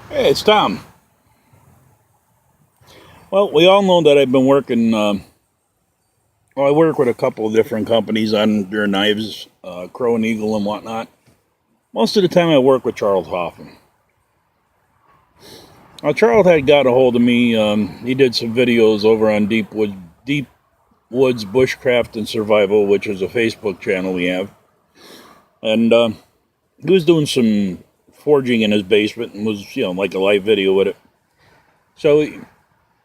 Hey, it's Tom. Well, we all know that I've been working. I work with a couple of different companies on their knives, Crow and Eagle and whatnot. Most of the time, I work with Charles Hoffman. Now, Charles had got a hold of me. He did some videos over on Deep Woods Bushcraft and Survival, which is a Facebook channel we have, and he was doing some forging in his basement and was, like a live video with it. So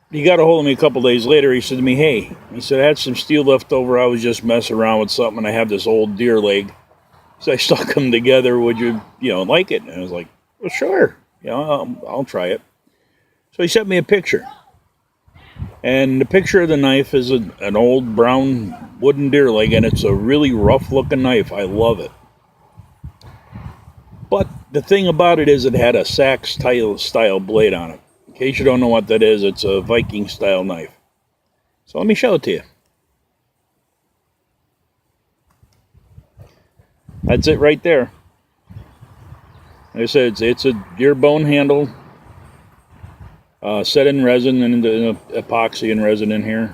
he got a hold of me a couple days later. He said to me, hey, he said, I had some steel left over. I was just messing around with something, and I have this old deer leg. So I stuck them together. Would you, like it? And I was like, well, sure. I'll try it. So he sent me a picture. And the picture of the knife is an old brown wooden deer leg, and it's a really rough-looking knife. I love it. But the thing about it is it had a sax style blade on it. In case you don't know what that is, it's a Viking style knife. So let me show it to you. That's it right there. Like I said, it's a deer bone handle, set in resin and in epoxy and resin in here.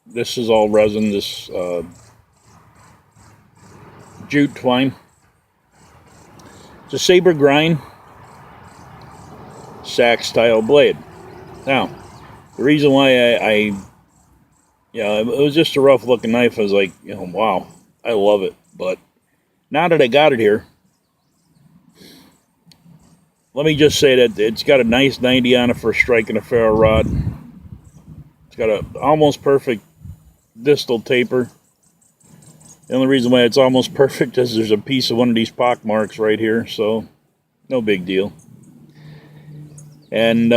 This is all resin, this jute twine. It's a saber grind, sax style blade. Now, the reason why it was just a rough looking knife. I was like, wow, I love it. But now that I got it here, let me just say that it's got a nice 90 on it for striking a ferro rod. It's got a almost perfect distal taper. The only reason why it's almost perfect is there's a piece of one of these pock marks right here, so no big deal. And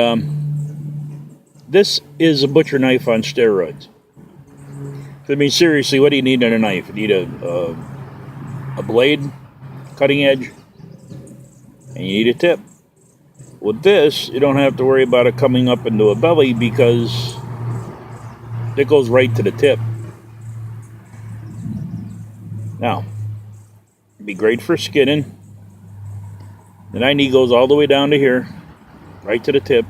this is a butcher knife on steroids. I mean, seriously, what do you need in a knife? You need a blade, cutting edge, and you need a tip. With this, you don't have to worry about it coming up into a belly because it goes right to the tip. Now, it'd be great for skinning. The 90 goes all the way down to here, right to the tip.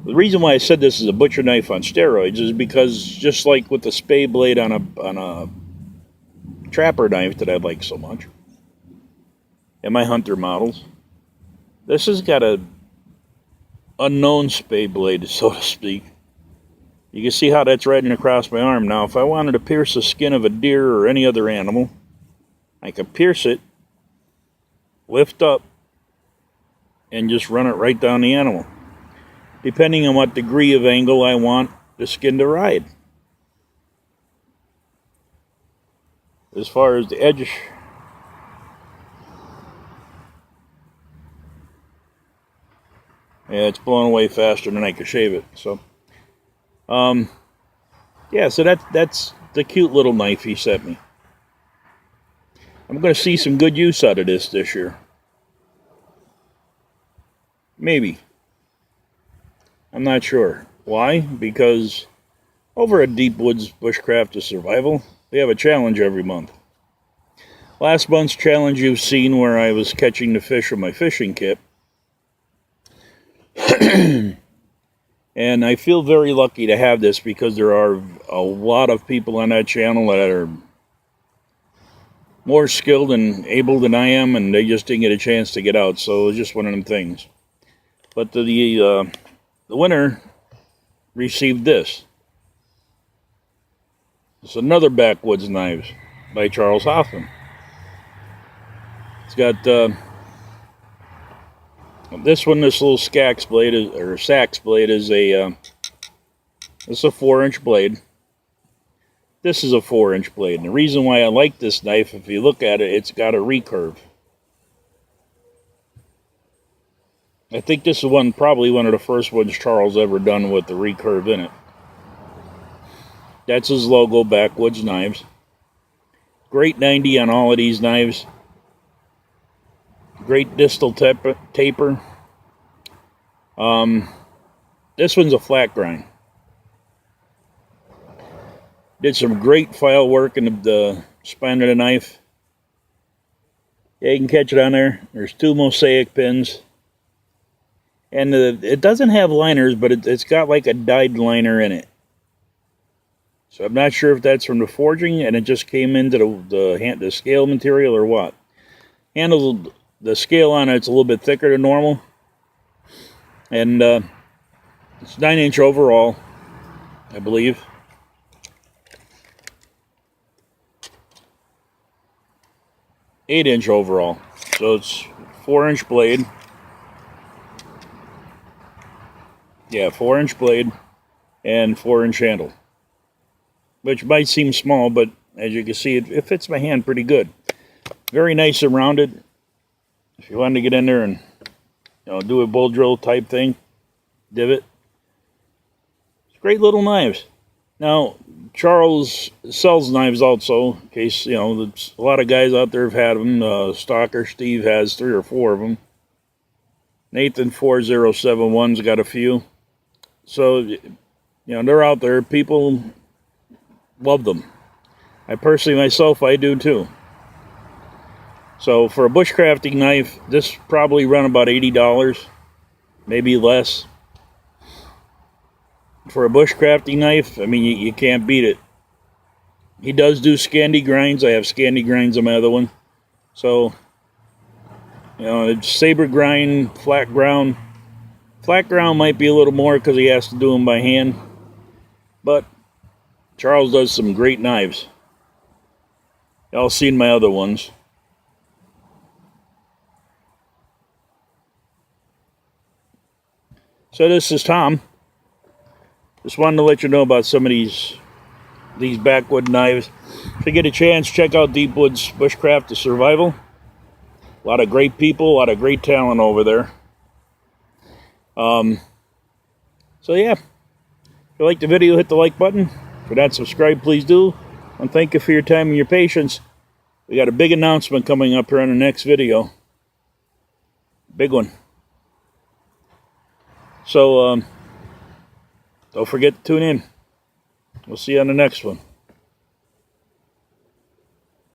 The reason why I said this is a butcher knife on steroids is because just like with the spay blade on a trapper knife that I like so much, and my hunter models, this has got a unknown spay blade, so to speak. You can see how that's riding across my arm. Now, if I wanted to pierce the skin of a deer or any other animal, I could pierce it, lift up, and just run it right down the animal, depending on what degree of angle I want the skin to ride. As far as the edge, yeah, it's blown away faster than I could shave it. So, so that's the cute little knife he sent me. I'm going to see some good use out of this year. Maybe. I'm not sure. Why? Because over at Deep Woods Bushcraft to Survival, we have a challenge every month. Last month's challenge you've seen where I was catching the fish with my fishing kit. And I feel very lucky to have this because there are a lot of people on that channel that are more skilled and able than I am, and they just didn't get a chance to get out, so it was just one of them things. But the winner received this. It's another Backwoods Knives by Charles Hoffman. It's got this one. This little sax blade is it's a 4-inch blade. This is a 4-inch blade, and the reason why I like this knife, if you look at it, it's got a recurve. I think this is probably one of the first ones Charles ever done with the recurve in it. That's his logo, Backwoods Knives. Great 90 on all of these knives. Great distal taper. This one's a flat grind. Did some great file work in the spine of the knife. Yeah, you can catch it on there. There's 2 mosaic pins. And it doesn't have liners, but it's got like a dyed liner in it. So I'm not sure if that's from the forging and it just came into the scale material or what. Handle, the scale on it's a little bit thicker than normal. And it's 9-inch overall, I believe. Eight-inch overall. So it's 4-inch blade. Yeah, 4-inch blade and 4-inch handle. Which might seem small, but as you can see, it fits my hand pretty good. Very nice and rounded. If you wanted to get in there and do a bull drill type thing, divot. It's great little knives. Now, Charles sells knives also, in case, a lot of guys out there have had them. Stalker Steve has 3 or 4 of them. Nathan 4071's got a few. So, they're out there. People love them. I personally, myself, I do too. So, for a bushcrafting knife, this probably run about $80, maybe less. For a bushcrafting knife, I mean, you can't beat it. He does do Scandi grinds. I have Scandi grinds on my other one. So, it's saber grind, flat ground. Flat ground might be a little more because he has to do them by hand. But Charles does some great knives. Y'all seen my other ones. So this is Tom. Just wanted to let you know about some of these backwood knives. If you get a chance, check out Deepwood's Bushcraft to Survival. A lot of great people, a lot of great talent over there. So yeah, if you like the video, hit the like button. If you're not subscribed, please do. And thank you for your time and your patience. We got a big announcement coming up here on the next video. Big one. So, don't forget to tune in. We'll see you on the next one.